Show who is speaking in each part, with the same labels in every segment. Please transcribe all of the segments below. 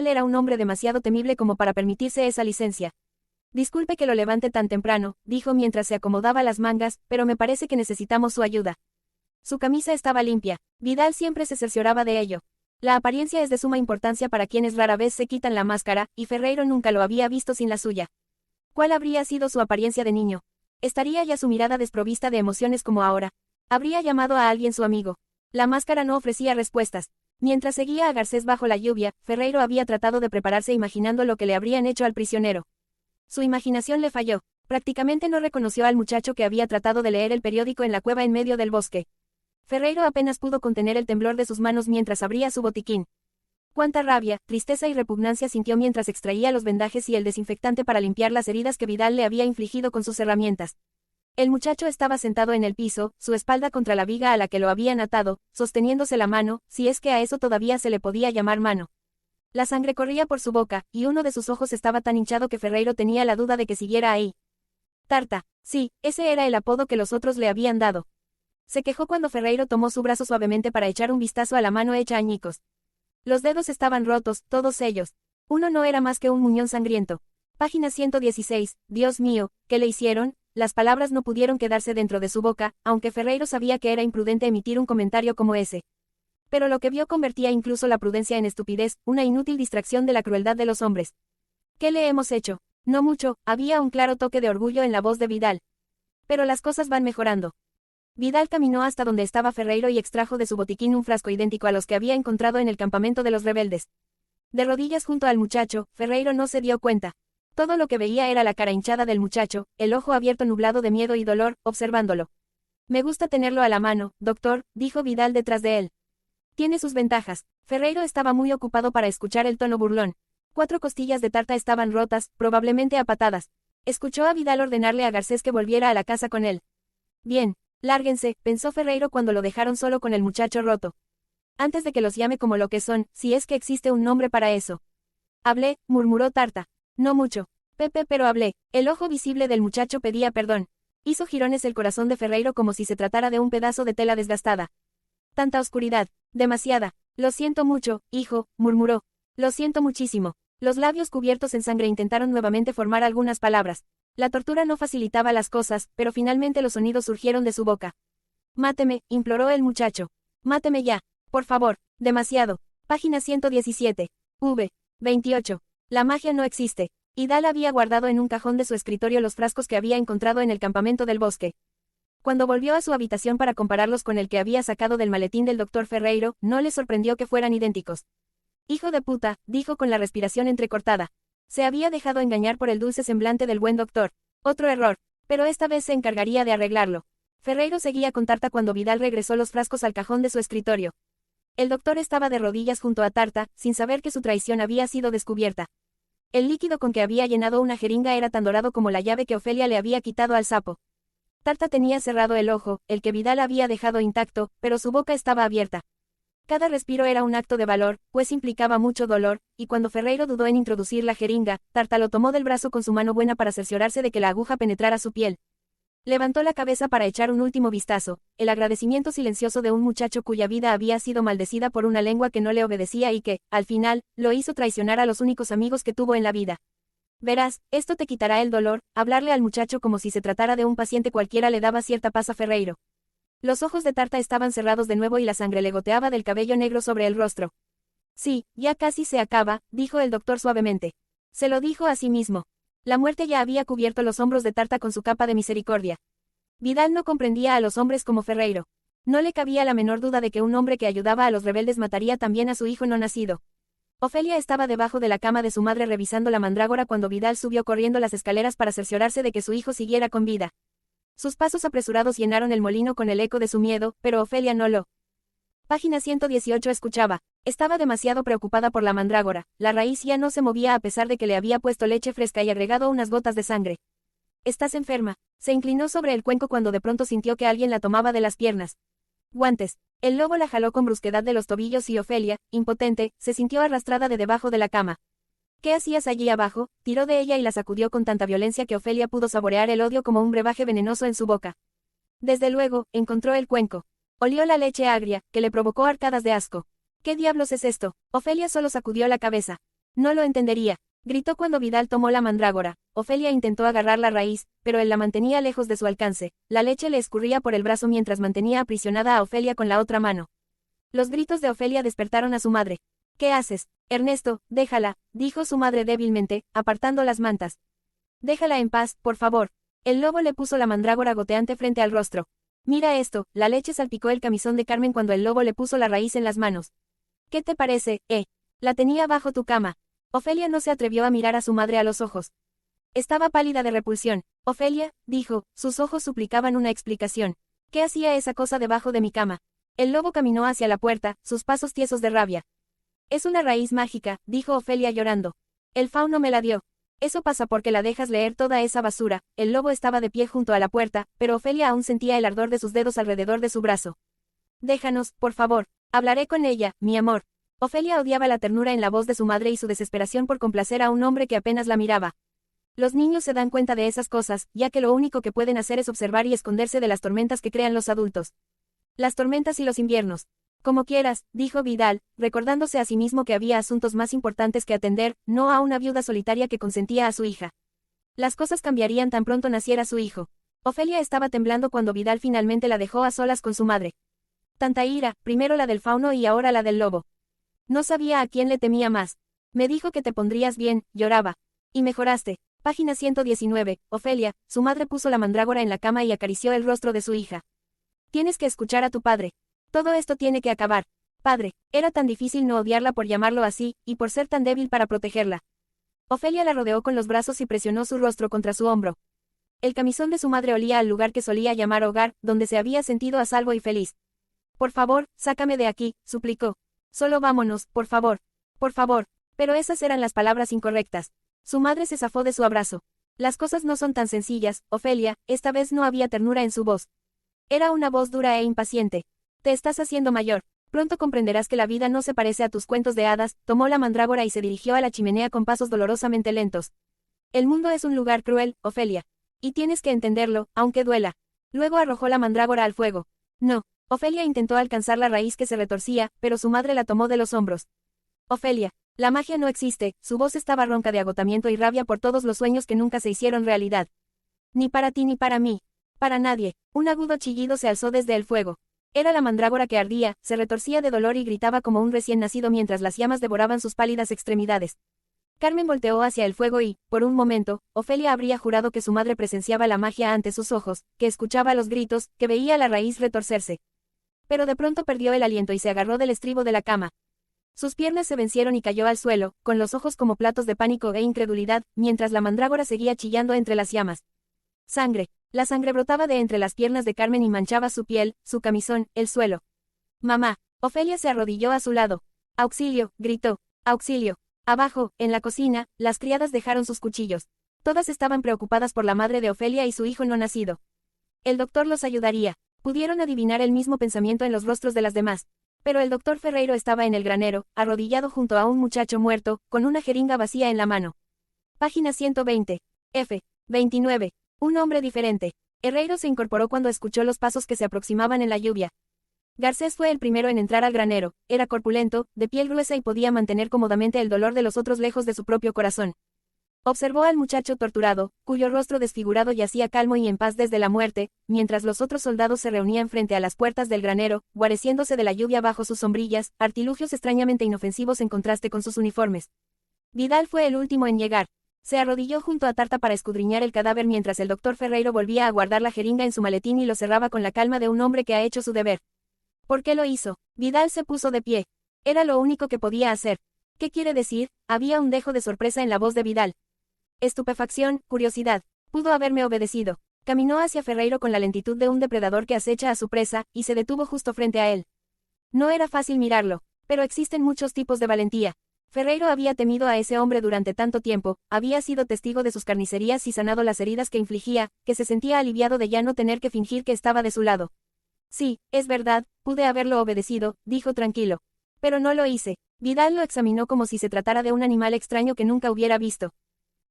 Speaker 1: era un hombre demasiado temible como para permitirse esa licencia. Disculpe que lo levante tan temprano, dijo mientras se acomodaba las mangas, pero me parece que necesitamos su ayuda. Su camisa estaba limpia. Vidal siempre se cercioraba de ello. La apariencia es de suma importancia para quienes rara vez se quitan la máscara, y Ferreiro nunca lo había visto sin la suya. ¿Cuál habría sido su apariencia de niño? ¿Estaría ya su mirada desprovista de emociones como ahora? ¿Habría llamado a alguien su amigo? La máscara no ofrecía respuestas. Mientras seguía a Garcés bajo la lluvia, Ferreiro había tratado de prepararse imaginando lo que le habrían hecho al prisionero. Su imaginación le falló. Prácticamente no reconoció al muchacho que había tratado de leer el periódico en la cueva en medio del bosque. Ferreiro apenas pudo contener el temblor de sus manos mientras abría su botiquín. Cuánta rabia, tristeza y repugnancia sintió mientras extraía los vendajes y el desinfectante para limpiar las heridas que Vidal le había infligido con sus herramientas. El muchacho estaba sentado en el piso, su espalda contra la viga a la que lo habían atado, sosteniéndose la mano, si es que a eso todavía se le podía llamar mano. La sangre corría por su boca, y uno de sus ojos estaba tan hinchado que Ferreiro tenía la duda de que siguiera ahí. Tarta. Sí, ese era el apodo que los otros le habían dado. Se quejó cuando Ferreiro tomó su brazo suavemente para echar un vistazo a la mano hecha añicos. Los dedos estaban rotos, todos ellos. Uno no era más que un muñón sangriento. Página 116, Dios mío, ¿qué le hicieron? Las palabras no pudieron quedarse dentro de su boca, aunque Ferreiro sabía que era imprudente emitir un comentario como ese. Pero lo que vio convertía incluso la prudencia en estupidez, una inútil distracción de la crueldad de los hombres. ¿Qué le hemos hecho? No mucho, había un claro toque de orgullo en la voz de Vidal. Pero las cosas van mejorando. Vidal caminó hasta donde estaba Ferreiro y extrajo de su botiquín un frasco idéntico a los que había encontrado en el campamento de los rebeldes. De rodillas junto al muchacho, Ferreiro no se dio cuenta. Todo lo que veía era la cara hinchada del muchacho, el ojo abierto nublado de miedo y dolor, observándolo. Me gusta tenerlo a la mano, doctor, dijo Vidal detrás de él. Tiene sus ventajas. Ferreiro estaba muy ocupado para escuchar el tono burlón. 4 costillas de tarta estaban rotas, probablemente a patadas. Escuchó a Vidal ordenarle a Garcés que volviera a la casa con él. Bien. Lárguense, pensó Ferreiro cuando lo dejaron solo con el muchacho roto. Antes de que los llame como lo que son, si es que existe un nombre para eso. Hablé, murmuró Tarta. No mucho. Pepe, pero hablé. El ojo visible del muchacho pedía perdón. Hizo jirones el corazón de Ferreiro como si se tratara de un pedazo de tela desgastada. Tanta oscuridad. Demasiada. Lo siento mucho, hijo, murmuró. Lo siento muchísimo. Los labios cubiertos en sangre intentaron nuevamente formar algunas palabras. La tortura no facilitaba las cosas, pero finalmente los sonidos surgieron de su boca. Máteme, imploró el muchacho. Máteme ya. Por favor. Demasiado. Página 117. V. 28. La magia no existe. Vidal había guardado en un cajón de su escritorio los frascos que había encontrado en el campamento del bosque. Cuando volvió a su habitación para compararlos con el que había sacado del maletín del doctor Ferreiro, no le sorprendió que fueran idénticos. Hijo de puta, dijo con la respiración entrecortada. Se había dejado engañar por el dulce semblante del buen doctor. Otro error. Pero esta vez se encargaría de arreglarlo. Ferreiro seguía con Tarta cuando Vidal regresó los frascos al cajón de su escritorio. El doctor estaba de rodillas junto a Tarta, sin saber que su traición había sido descubierta. El líquido con que había llenado una jeringa era tan dorado como la llave que Ofelia le había quitado al sapo. Tarta tenía cerrado el ojo, el que Vidal había dejado intacto, pero su boca estaba abierta. Cada respiro era un acto de valor, pues implicaba mucho dolor, y cuando Ferreiro dudó en introducir la jeringa, Tarta lo tomó del brazo con su mano buena para cerciorarse de que la aguja penetrara su piel. Levantó la cabeza para echar un último vistazo, el agradecimiento silencioso de un muchacho cuya vida había sido maldecida por una lengua que no le obedecía y que, al final, lo hizo traicionar a los únicos amigos que tuvo en la vida. Verás, esto te quitará el dolor. Hablarle al muchacho como si se tratara de un paciente cualquiera le daba cierta paz a Ferreiro. Los ojos de Tarta estaban cerrados de nuevo y la sangre le goteaba del cabello negro sobre el rostro. Sí, ya casi se acaba, dijo el doctor suavemente. Se lo dijo a sí mismo. La muerte ya había cubierto los hombros de Tarta con su capa de misericordia. Vidal no comprendía a los hombres como Ferreiro. No le cabía la menor duda de que un hombre que ayudaba a los rebeldes mataría también a su hijo no nacido. Ofelia estaba debajo de la cama de su madre revisando la mandrágora cuando Vidal subió corriendo las escaleras para cerciorarse de que su hijo siguiera con vida. Sus pasos apresurados llenaron el molino con el eco de su miedo, pero Ofelia no lo. Página 118 escuchaba. Estaba demasiado preocupada por la mandrágora. La raíz ya no se movía a pesar de que le había puesto leche fresca y agregado unas gotas de sangre. ¿Estás enferma? Se inclinó sobre el cuenco cuando de pronto sintió que alguien la tomaba de las piernas. Guantes. El lobo la jaló con brusquedad de los tobillos y Ofelia, impotente, se sintió arrastrada de debajo de la cama. ¿Qué hacías allí abajo? Tiró de ella y la sacudió con tanta violencia que Ofelia pudo saborear el odio como un brebaje venenoso en su boca. Desde luego, encontró el cuenco. Olió la leche agria, que le provocó arcadas de asco. ¿Qué diablos es esto? Ofelia solo sacudió la cabeza. No lo entendería. Gritó cuando Vidal tomó la mandrágora. Ofelia intentó agarrar la raíz, pero él la mantenía lejos de su alcance. La leche le escurría por el brazo mientras mantenía aprisionada a Ofelia con la otra mano. Los gritos de Ofelia despertaron a su madre. ¿Qué haces, Ernesto? Déjala, dijo su madre débilmente, apartando las mantas. Déjala en paz, por favor. El lobo le puso la mandrágora goteante frente al rostro. Mira esto, la leche salpicó el camisón de Carmen cuando el lobo le puso la raíz en las manos. ¿Qué te parece, La tenía bajo tu cama. Ofelia no se atrevió a mirar a su madre a los ojos. Estaba pálida de repulsión. Ofelia, dijo, sus ojos suplicaban una explicación. ¿Qué hacía esa cosa debajo de mi cama? El lobo caminó hacia la puerta, sus pasos tiesos de rabia. Es una raíz mágica, dijo Ofelia llorando. El fauno me la dio. Eso pasa porque la dejas leer toda esa basura. El lobo estaba de pie junto a la puerta, pero Ofelia aún sentía el ardor de sus dedos alrededor de su brazo. Déjanos, por favor. Hablaré con ella, mi amor. Ofelia odiaba la ternura en la voz de su madre y su desesperación por complacer a un hombre que apenas la miraba. Los niños se dan cuenta de esas cosas, ya que lo único que pueden hacer es observar y esconderse de las tormentas que crean los adultos. Las tormentas y los inviernos. Como quieras, dijo Vidal, recordándose a sí mismo que había asuntos más importantes que atender, no a una viuda solitaria que consentía a su hija. Las cosas cambiarían tan pronto naciera su hijo. Ofelia estaba temblando cuando Vidal finalmente la dejó a solas con su madre. Tanta ira, primero la del fauno y ahora la del lobo. No sabía a quién le temía más. Me dijo que te pondrías bien, lloraba. Y mejoraste. Página 119, Ofelia, su madre puso la mandrágora en la cama y acarició el rostro de su hija. Tienes que escuchar a tu padre. Todo esto tiene que acabar. Padre, era tan difícil no odiarla por llamarlo así, y por ser tan débil para protegerla. Ofelia la rodeó con los brazos y presionó su rostro contra su hombro. El camisón de su madre olía al lugar que solía llamar hogar, donde se había sentido a salvo y feliz. Por favor, sácame de aquí, suplicó. Solo vámonos, por favor. Por favor. Pero esas eran las palabras incorrectas. Su madre se zafó de su abrazo. Las cosas no son tan sencillas, Ofelia, esta vez no había ternura en su voz. Era una voz dura e impaciente. Te estás haciendo mayor. Pronto comprenderás que la vida no se parece a tus cuentos de hadas. Tomó la mandrágora y se dirigió a la chimenea con pasos dolorosamente lentos. El mundo es un lugar cruel, Ofelia. Y tienes que entenderlo, aunque duela. Luego arrojó la mandrágora al fuego. No. Ofelia intentó alcanzar la raíz que se retorcía, pero su madre la tomó de los hombros. Ofelia, la magia no existe, su voz estaba ronca de agotamiento y rabia por todos los sueños que nunca se hicieron realidad. Ni para ti ni para mí. Para nadie. Un agudo chillido se alzó desde el fuego. Era la mandrágora que ardía, se retorcía de dolor y gritaba como un recién nacido mientras las llamas devoraban sus pálidas extremidades. Carmen volteó hacia el fuego y, por un momento, Ofelia habría jurado que su madre presenciaba la magia ante sus ojos, que escuchaba los gritos, que veía la raíz retorcerse. Pero de pronto perdió el aliento y se agarró del estribo de la cama. Sus piernas se vencieron y cayó al suelo, con los ojos como platos de pánico e incredulidad, mientras la mandrágora seguía chillando entre las llamas. Sangre. La sangre brotaba de entre las piernas de Carmen y manchaba su piel, su camisón, el suelo. Mamá. Ofelia se arrodilló a su lado. Auxilio, gritó. Auxilio. Abajo, en la cocina, las criadas dejaron sus cuchillos. Todas estaban preocupadas por la madre de Ofelia y su hijo no nacido. El doctor los ayudaría. Pudieron adivinar el mismo pensamiento en los rostros de las demás. Pero el doctor Ferreiro estaba en el granero, arrodillado junto a un muchacho muerto, con una jeringa vacía en la mano. Página 120. F. 29. Un hombre diferente. Herreiro se incorporó cuando escuchó los pasos que se aproximaban en la lluvia. Garcés fue el primero en entrar al granero, era corpulento, de piel gruesa y podía mantener cómodamente el dolor de los otros lejos de su propio corazón. Observó al muchacho torturado, cuyo rostro desfigurado yacía calmo y en paz desde la muerte, mientras los otros soldados se reunían frente a las puertas del granero, guareciéndose de la lluvia bajo sus sombrillas, artilugios extrañamente inofensivos en contraste con sus uniformes. Vidal fue el último en llegar. Se arrodilló junto a Tarta para escudriñar el cadáver mientras el doctor Ferreiro volvía a guardar la jeringa en su maletín y lo cerraba con la calma de un hombre que ha hecho su deber. ¿Por qué lo hizo? Vidal se puso de pie. Era lo único que podía hacer. ¿Qué quiere decir? Había un dejo de sorpresa en la voz de Vidal. Estupefacción, curiosidad. Pudo haberme obedecido. Caminó hacia Ferreiro con la lentitud de un depredador que acecha a su presa, y se detuvo justo frente a él. No era fácil mirarlo, pero existen muchos tipos de valentía. Ferreiro había temido a ese hombre durante tanto tiempo, había sido testigo de sus carnicerías y sanado las heridas que infligía, que se sentía aliviado de ya no tener que fingir que estaba de su lado. Sí, es verdad, pude haberlo obedecido, dijo tranquilo. Pero no lo hice. Vidal lo examinó como si se tratara de un animal extraño que nunca hubiera visto.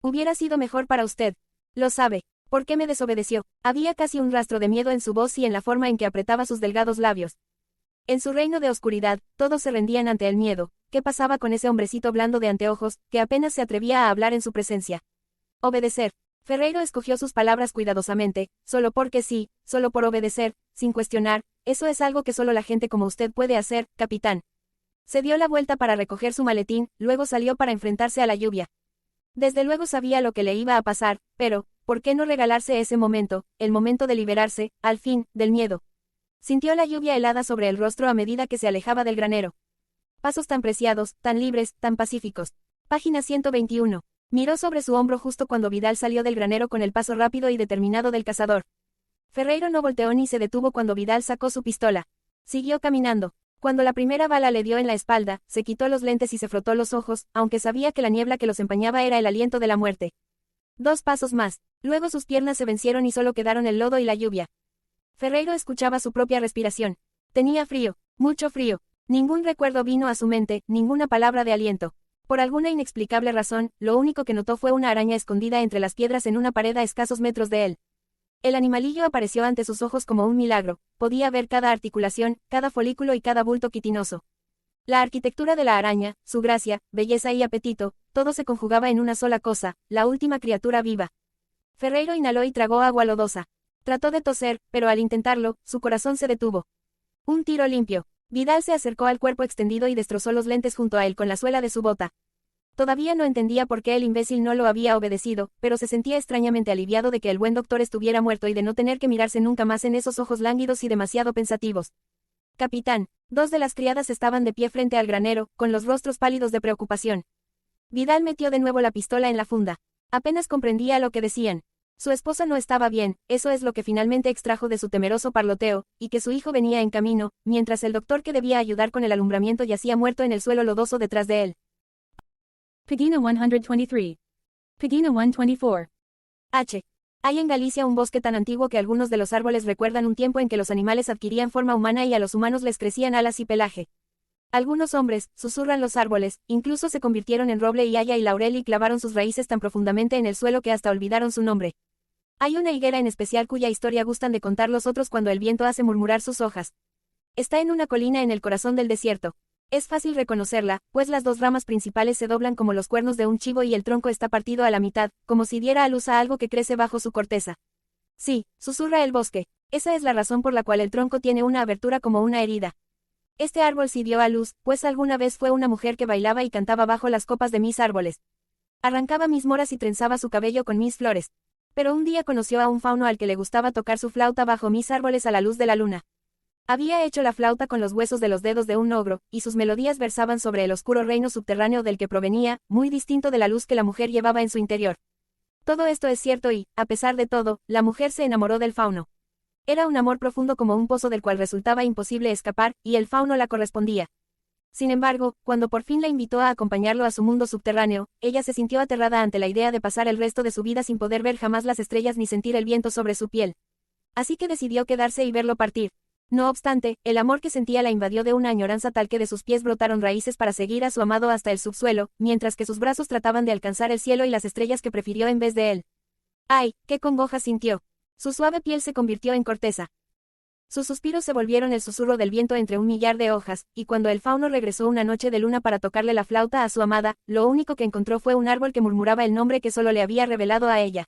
Speaker 1: Hubiera sido mejor para usted. Lo sabe. ¿Por qué me desobedeció? Había casi un rastro de miedo en su voz y en la forma en que apretaba sus delgados labios. En su reino de oscuridad, todos se rendían ante el miedo. ¿Qué pasaba con ese hombrecito blando de anteojos, que apenas se atrevía a hablar en su presencia? Obedecer. Ferreiro escogió sus palabras cuidadosamente, solo porque sí, solo por obedecer, sin cuestionar, eso es algo que solo la gente como usted puede hacer, capitán. Se dio la vuelta para recoger su maletín, luego salió para enfrentarse a la lluvia. Desde luego sabía lo que le iba a pasar, pero, ¿por qué no regalarse ese momento, el momento de liberarse, al fin, del miedo? Sintió la lluvia helada sobre el rostro a medida que se alejaba del granero. Pasos tan preciados, tan libres, tan pacíficos. Página 121. Miró sobre su hombro justo cuando Vidal salió del granero con el paso rápido y determinado del cazador. Ferreiro no volteó ni se detuvo cuando Vidal sacó su pistola. Siguió caminando. Cuando la primera bala le dio en la espalda, se quitó los lentes y se frotó los ojos, aunque sabía que la niebla que los empañaba era el aliento de la muerte. 2 pasos más. Luego sus piernas se vencieron y solo quedaron el lodo y la lluvia. Ferreiro escuchaba su propia respiración. Tenía frío, mucho frío. Ningún recuerdo vino a su mente, ninguna palabra de aliento. Por alguna inexplicable razón, lo único que notó fue una araña escondida entre las piedras en una pared a escasos metros de él. El animalillo apareció ante sus ojos como un milagro, podía ver cada articulación, cada folículo y cada bulto quitinoso. La arquitectura de la araña, su gracia, belleza y apetito, todo se conjugaba en una sola cosa, la última criatura viva. Ferreiro inhaló y tragó agua lodosa. Trató de toser, pero al intentarlo, su corazón se detuvo. Un tiro limpio. Vidal se acercó al cuerpo extendido y destrozó los lentes junto a él con la suela de su bota. Todavía no entendía por qué el imbécil no lo había obedecido, pero se sentía extrañamente aliviado de que el buen doctor estuviera muerto y de no tener que mirarse nunca más en esos ojos lánguidos y demasiado pensativos. Capitán. 2 de las criadas estaban de pie frente al granero, con los rostros pálidos de preocupación. Vidal metió de nuevo la pistola en la funda. Apenas comprendía lo que decían. Su esposa no estaba bien, eso es lo que finalmente extrajo de su temeroso parloteo, y que su hijo venía en camino, mientras el doctor que debía ayudar con el alumbramiento yacía muerto en el suelo lodoso detrás de él.
Speaker 2: Pagina 123. Pagina 124.
Speaker 1: H. Hay en Galicia un bosque tan antiguo que algunos de los árboles recuerdan un tiempo en que los animales adquirían forma humana y a los humanos les crecían alas y pelaje. Algunos hombres, susurran los árboles, incluso se convirtieron en roble y haya y laurel y clavaron sus raíces tan profundamente en el suelo que hasta olvidaron su nombre. Hay una higuera en especial cuya historia gustan de contar los otros cuando el viento hace murmurar sus hojas. Está en una colina en el corazón del desierto. Es fácil reconocerla, pues las 2 ramas principales se doblan como los cuernos de un chivo y el tronco está partido a la mitad, como si diera a luz a algo que crece bajo su corteza. Sí, susurra el bosque. Esa es la razón por la cual el tronco tiene una abertura como una herida. Este árbol sí dio a luz, pues alguna vez fue una mujer que bailaba y cantaba bajo las copas de mis árboles. Arrancaba mis moras y trenzaba su cabello con mis flores. Pero un día conoció a un fauno al que le gustaba tocar su flauta bajo mis árboles a la luz de la luna. Había hecho la flauta con los huesos de los dedos de un ogro, y sus melodías versaban sobre el oscuro reino subterráneo del que provenía, muy distinto de la luz que la mujer llevaba en su interior. Todo esto es cierto y, a pesar de todo, la mujer se enamoró del fauno. Era un amor profundo como un pozo del cual resultaba imposible escapar, y el fauno la correspondía. Sin embargo, cuando por fin la invitó a acompañarlo a su mundo subterráneo, ella se sintió aterrada ante la idea de pasar el resto de su vida sin poder ver jamás las estrellas ni sentir el viento sobre su piel. Así que decidió quedarse y verlo partir. No obstante, el amor que sentía la invadió de una añoranza tal que de sus pies brotaron raíces para seguir a su amado hasta el subsuelo, mientras que sus brazos trataban de alcanzar el cielo y las estrellas que prefirió en vez de él. ¡Ay, qué congoja sintió! Su suave piel se convirtió en corteza. Sus suspiros se volvieron el susurro del viento entre un millar de hojas, y cuando el fauno regresó una noche de luna para tocarle la flauta a su amada, lo único que encontró fue un árbol que murmuraba el nombre que solo le había revelado a ella.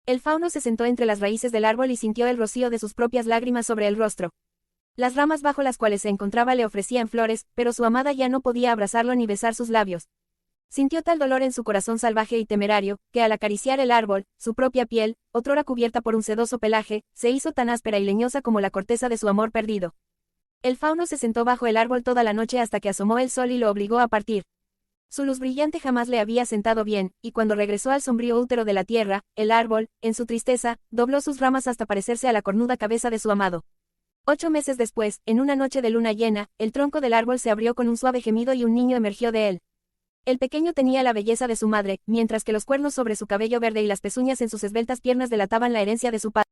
Speaker 1: El fauno se sentó entre las raíces del árbol y sintió el rocío de sus propias lágrimas sobre el rostro. Las ramas bajo las cuales se encontraba le ofrecían flores, pero su amada ya no podía abrazarlo ni besar sus labios. Sintió tal dolor en su corazón salvaje y temerario, que al acariciar el árbol, su propia piel, otrora cubierta por un sedoso pelaje, se hizo tan áspera y leñosa como la corteza de su amor perdido. El fauno se sentó bajo el árbol toda la noche hasta que asomó el sol y lo obligó a partir. Su luz brillante jamás le había sentado bien, y cuando regresó al sombrío útero de la tierra, el árbol, en su tristeza, dobló sus ramas hasta parecerse a la cornuda cabeza de su amado. 8 meses después, en una noche de luna llena, el tronco del árbol se abrió con un suave gemido y un niño emergió de él. El pequeño tenía la belleza de su madre, mientras que los cuernos sobre su cabello verde y las pezuñas en sus esbeltas piernas delataban la herencia de su padre.